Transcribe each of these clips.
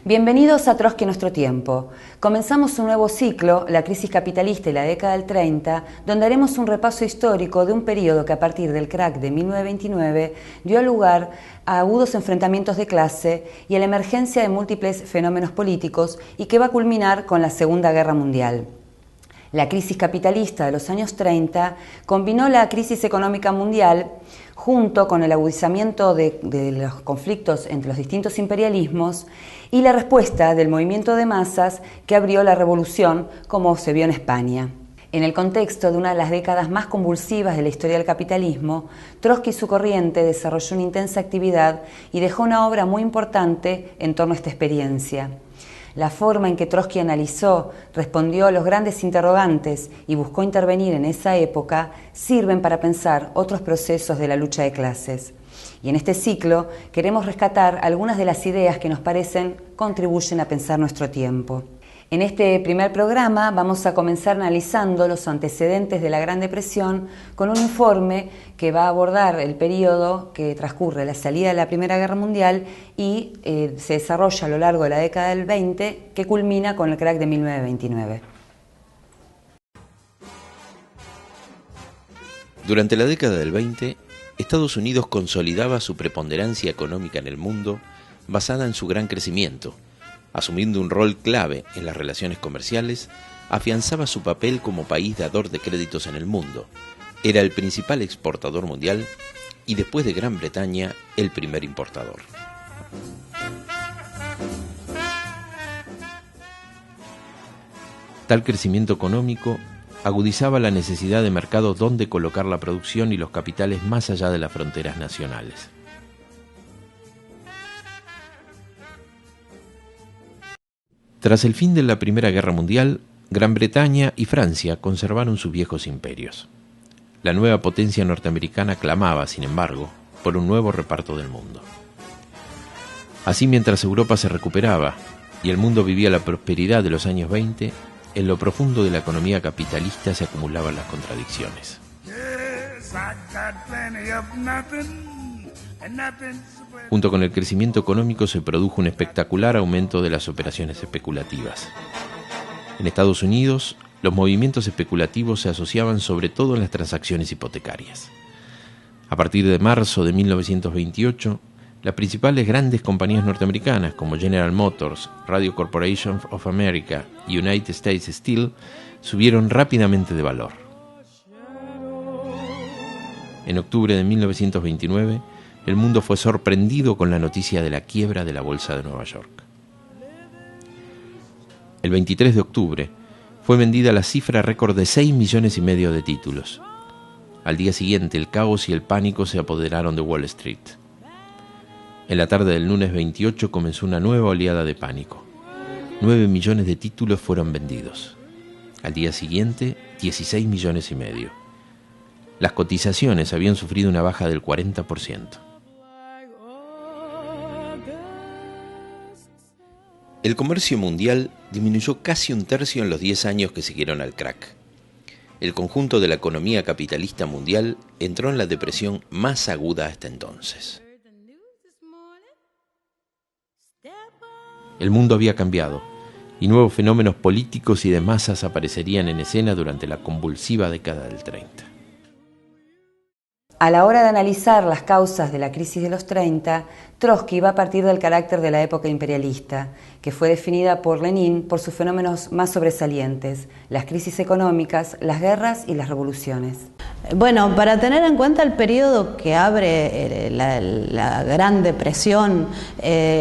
Bienvenidos a Trotsky Nuestro Tiempo. Comenzamos un nuevo ciclo, La crisis capitalista y la década del 30, donde haremos un repaso histórico de un periodo que a partir del crack de 1929 dio lugar a agudos enfrentamientos de clase y a la emergencia de múltiples fenómenos políticos y que va a culminar con la Segunda Guerra Mundial. La crisis capitalista de los años 30 combinó la crisis económica mundial junto con el agudizamiento de los conflictos entre los distintos imperialismos y la respuesta del movimiento de masas que abrió la revolución, como se vio en España. En el contexto de una de las décadas más convulsivas de la historia del capitalismo, Trotsky y su corriente desarrolló una intensa actividad y dejó una obra muy importante en torno a esta experiencia. La forma en que Trotsky analizó, respondió a los grandes interrogantes y buscó intervenir en esa época sirven para pensar otros procesos de la lucha de clases. Y en este ciclo queremos rescatar algunas de las ideas que nos parecen contribuyen a pensar nuestro tiempo. En este primer programa vamos a comenzar analizando los antecedentes de la Gran Depresión con un informe que va a abordar el periodo que transcurre la salida de la Primera Guerra Mundial y se desarrolla a lo largo de la década del 20, que culmina con el crack de 1929. Durante la década del 20, Estados Unidos consolidaba su preponderancia económica en el mundo basada en su gran crecimiento. Asumiendo un rol clave en las relaciones comerciales, afianzaba su papel como país dador de créditos en el mundo. Era el principal exportador mundial y, después de Gran Bretaña, el primer importador. Tal crecimiento económico agudizaba la necesidad de mercados donde colocar la producción y los capitales más allá de las fronteras nacionales. Tras el fin de la Primera Guerra Mundial, Gran Bretaña y Francia conservaron sus viejos imperios. La nueva potencia norteamericana clamaba, sin embargo, por un nuevo reparto del mundo. Así, mientras Europa se recuperaba y el mundo vivía la prosperidad de los años 20, en lo profundo de la economía capitalista se acumulaban las contradicciones. Junto con el crecimiento económico se produjo un espectacular aumento de las operaciones especulativas. En Estados Unidos, los movimientos especulativos se asociaban sobre todo en las transacciones hipotecarias. A partir de marzo de 1928, las principales grandes compañías norteamericanas como General Motors, Radio Corporation of America y United States Steel subieron rápidamente de valor. En octubre de 1929, el mundo fue sorprendido con la noticia de la quiebra de la Bolsa de Nueva York. El 23 de octubre fue vendida la cifra récord de 6,5 millones de títulos. Al día siguiente, el caos y el pánico se apoderaron de Wall Street. En la tarde del lunes 28 comenzó una nueva oleada de pánico. 9 millones de títulos fueron vendidos. Al día siguiente, 16,5 millones. Las cotizaciones habían sufrido una baja del 40%. El comercio mundial disminuyó casi un tercio en los 10 años que siguieron al crack. El conjunto de la economía capitalista mundial entró en la depresión más aguda hasta entonces. El mundo había cambiado y nuevos fenómenos políticos y de masas aparecerían en escena durante la convulsiva década del 30. A la hora de analizar las causas de la crisis de los 30, Trotsky va a partir del carácter de la época imperialista, que fue definida por Lenin por sus fenómenos más sobresalientes, las crisis económicas, las guerras y las revoluciones. Bueno, para tener en cuenta el periodo que abre la Gran Depresión,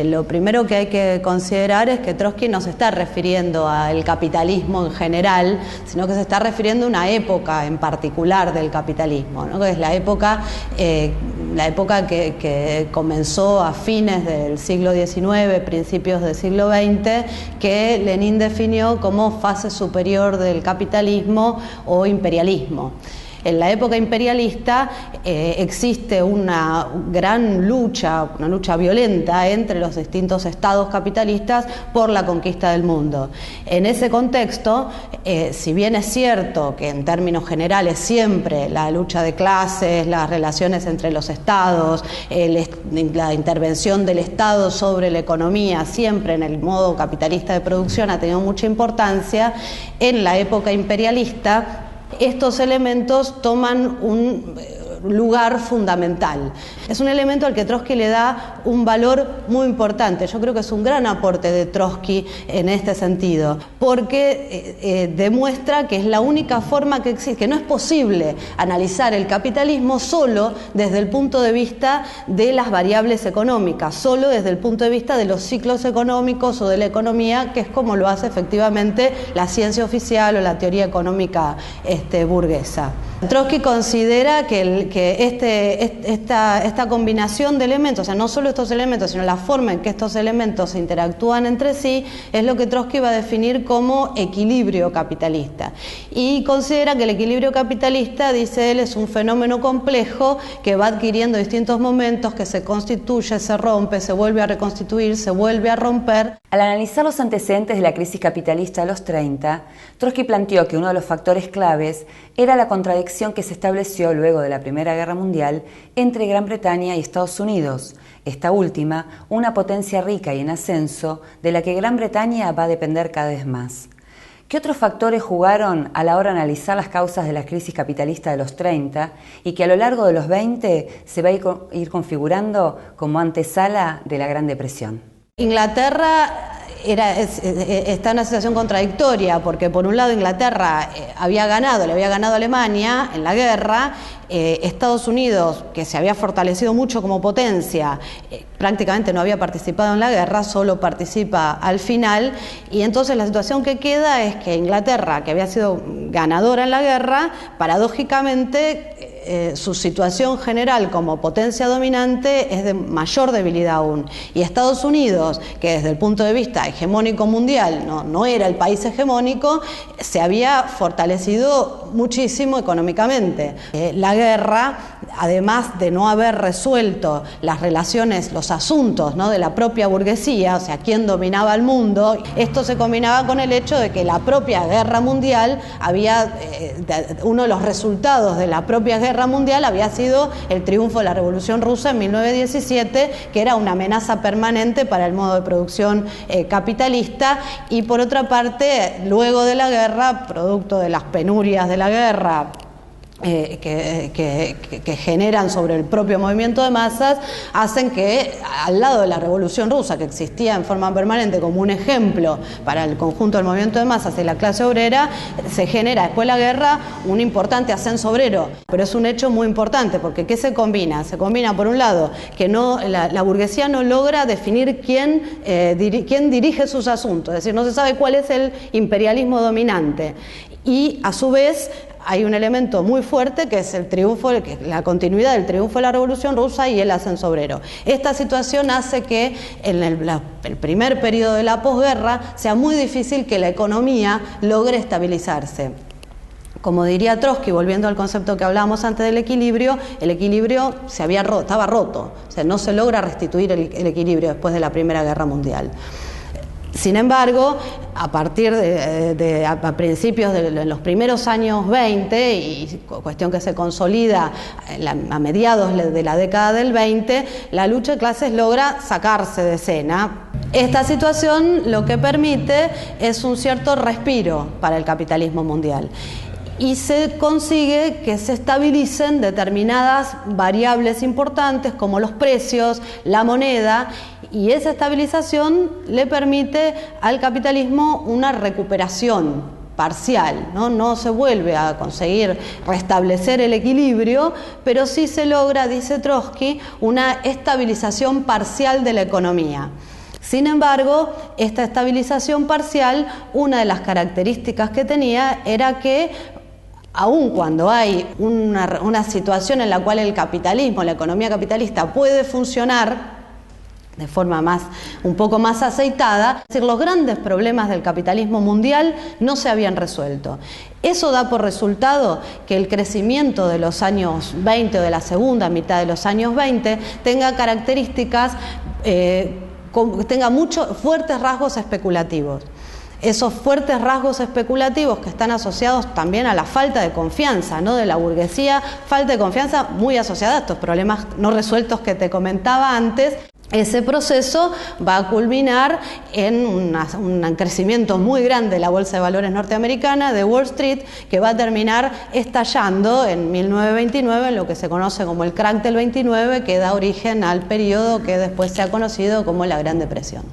lo primero que hay que considerar es que Trotsky no se está refiriendo al capitalismo en general, sino que se está refiriendo a una época en particular del capitalismo, ¿no? Que es la época que comenzó a fines del siglo XIX, principios del siglo XX, que Lenin definió como fase superior del capitalismo o imperialismo. En la época imperialista existe una gran lucha, una lucha violenta entre los distintos estados capitalistas por la conquista del mundo. En ese contexto, si bien es cierto que en términos generales siempre la lucha de clases, las relaciones entre los estados, la intervención del Estado sobre la economía, siempre en el modo capitalista de producción ha tenido mucha importancia, en la época imperialista estos elementos toman un lugar fundamental. Es un elemento al que Trotsky le da un valor muy importante. Yo creo que es un gran aporte de Trotsky en este sentido, porque demuestra que es la única forma que existe, que no es posible analizar el capitalismo solo desde el punto de vista de las variables económicas, solo desde el punto de vista de los ciclos económicos o de la economía, que es como lo hace efectivamente la ciencia oficial o la teoría económica burguesa. Trotsky considera que esta combinación de elementos, o sea, no solo estos elementos, sino la forma en que estos elementos interactúan entre sí, es lo que Trotsky va a definir como equilibrio capitalista. Y considera que el equilibrio capitalista, dice él, es un fenómeno complejo que va adquiriendo distintos momentos, que se constituye, se rompe, se vuelve a reconstituir, se vuelve a romper. Al analizar los antecedentes de la crisis capitalista de los 30, Trotsky planteó que uno de los factores claves era la contradicción que se estableció luego de la Primera Guerra Mundial entre Gran Bretaña y Estados Unidos, esta última una potencia rica y en ascenso de la que Gran Bretaña va a depender cada vez más. ¿Qué otros factores jugaron a la hora de analizar las causas de la crisis capitalista de los 30 y que a lo largo de los 20 se va a ir configurando como antesala de la Gran Depresión? Inglaterra está en una situación contradictoria, porque por un lado Inglaterra le había ganado a Alemania en la guerra, Estados Unidos, que se había fortalecido mucho como potencia, prácticamente no había participado en la guerra, solo participa al final, y entonces la situación que queda es que Inglaterra, que había sido ganadora en la guerra, paradójicamente su situación general como potencia dominante es de mayor debilidad aún. Y Estados Unidos, que desde el punto de vista hegemónico mundial no era el país hegemónico, se había fortalecido muchísimo económicamente. La guerra, además de no haber resuelto las relaciones, los asuntos, ¿no?, de la propia burguesía, o sea, quién dominaba el mundo, esto se combinaba con el hecho de que la propia guerra mundial uno de los resultados de la propia guerra mundial había sido el triunfo de la Revolución Rusa en 1917, que era una amenaza permanente para el modo de producción capitalista, y por otra parte, luego de la guerra, producto de las penurias de la guerra, que generan sobre el propio movimiento de masas, hacen que al lado de la Revolución Rusa, que existía en forma permanente como un ejemplo para el conjunto del movimiento de masas y la clase obrera, se genera después de la guerra un importante ascenso obrero. Pero es un hecho muy importante, porque ¿qué se combina? Se combina, por un lado, que la burguesía no logra definir quién dirige sus asuntos, es decir, no se sabe cuál es el imperialismo dominante, y a su vez hay un elemento muy fuerte que es el triunfo, la continuidad del triunfo de la Revolución Rusa y el ascenso obrero. Esta situación hace que en el primer periodo de la posguerra sea muy difícil que la economía logre estabilizarse. Como diría Trotsky, volviendo al concepto que hablábamos antes del equilibrio, el equilibrio estaba roto, o sea, no se logra restituir el equilibrio después de la Primera Guerra Mundial. Sin embargo, a partir a principios de los primeros años 20, y cuestión que se consolida a mediados de la década del 20, la lucha de clases logra sacarse de escena. Esta situación lo que permite es un cierto respiro para el capitalismo mundial, y se consigue que se estabilicen determinadas variables importantes como los precios, la moneda, y esa estabilización le permite al capitalismo una recuperación parcial, no se vuelve a conseguir restablecer el equilibrio, pero sí se logra, dice Trotsky, una estabilización parcial de la economía. Sin embargo, esta estabilización parcial, una de las características que tenía era que aun cuando hay una situación en la cual el capitalismo, la economía capitalista puede funcionar, de forma un poco más aceitada, es decir, los grandes problemas del capitalismo mundial no se habían resuelto. Eso da por resultado que el crecimiento de los años 20 o de la segunda mitad de los años 20 tenga características, tenga muchos fuertes rasgos especulativos. Esos fuertes rasgos especulativos que están asociados también a la falta de confianza, ¿no?, de la burguesía, falta de confianza muy asociada a estos problemas no resueltos que te comentaba antes. Ese proceso va a culminar en un crecimiento muy grande de la Bolsa de Valores norteamericana, de Wall Street, que va a terminar estallando en 1929 en lo que se conoce como el crack del 29, que da origen al periodo que después se ha conocido como la Gran Depresión.